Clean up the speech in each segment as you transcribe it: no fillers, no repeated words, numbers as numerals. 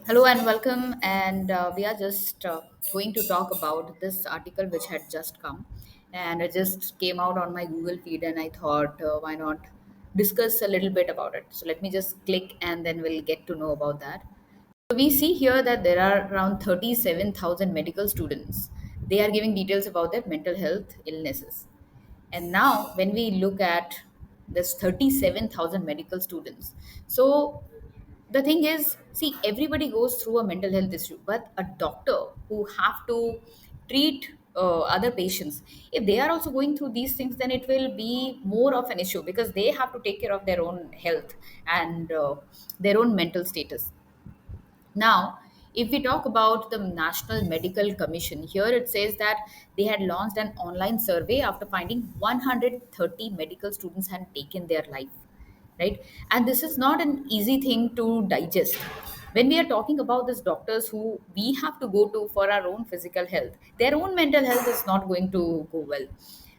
Hello and welcome. And we are just going to talk about this article which had just come, and it just came out on my Google feed, and I thought, why not discuss a little bit about it? So let me just click, and then we'll get to know about that. So we see here that there are around 37,000 medical students. They are giving details about their mental health illnesses. And now, when we look at this 37,000 medical students, so the thing is, see, everybody goes through a mental health issue, but a doctor who have to treat other patients, if they are also going through these things, then it will be more of an issue because they have to take care of their own health and their own mental status. Now, if we talk about the National Medical Commission, here it says that they had launched an online survey after finding 130 medical students had taken their life, right? And this is not an easy thing to digest. When we are talking about these doctors who we have to go to for our own physical health, their own mental health is not going to go well.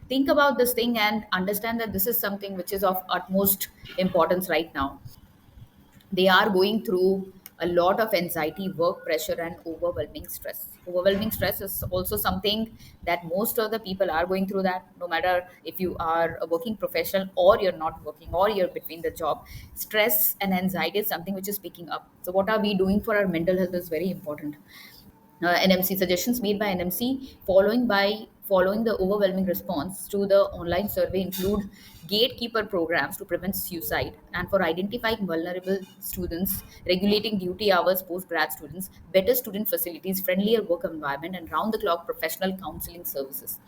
Think about this thing and understand that this is something which is of utmost importance right now. They are going through a lot of anxiety, work pressure, and overwhelming stress. Overwhelming stress is also something that most of the people are going through, that no matter if you are a working professional or you're not working or you're between the job, stress and anxiety is something which is picking up. So what are we doing for our mental health is very important. NMC suggestions made by NMC following the overwhelming response to the online survey include gatekeeper programs to prevent suicide and for identifying vulnerable students, regulating duty hours post grad students, better student facilities, friendlier work environment, and round the clock professional counseling services.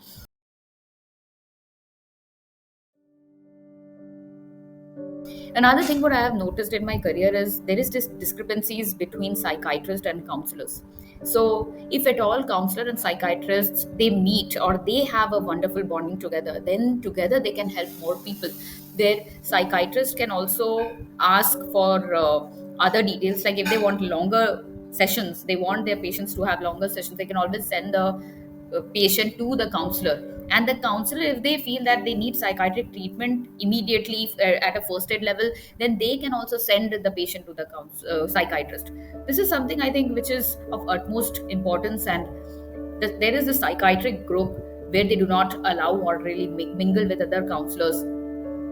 Another thing what I have noticed in my career is there is this discrepancies between psychiatrists and counselors. So if at all counselor and psychiatrists they meet or they have a wonderful bonding together, then together they can help more people. Their psychiatrist can also ask for other details, like if they want longer sessions, they want their patients to have longer sessions, they can always send the patient to the counselor, and the counselor, if they feel that they need psychiatric treatment immediately at a first aid level, then they can also send the patient to the psychiatrist. This is something I think which is of utmost importance, and there is a psychiatric group where they do not allow or really mingle with other counselors.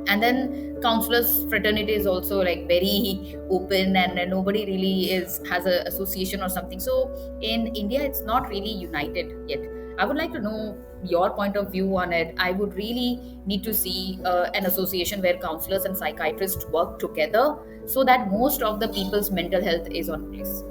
And then counselors fraternity is also like very open, and nobody really is has a association or something. So in India it's not really united yet. I would like to know your point of view on it. I would really need to see an association where counselors and psychiatrists work together so that most of the people's mental health is on place.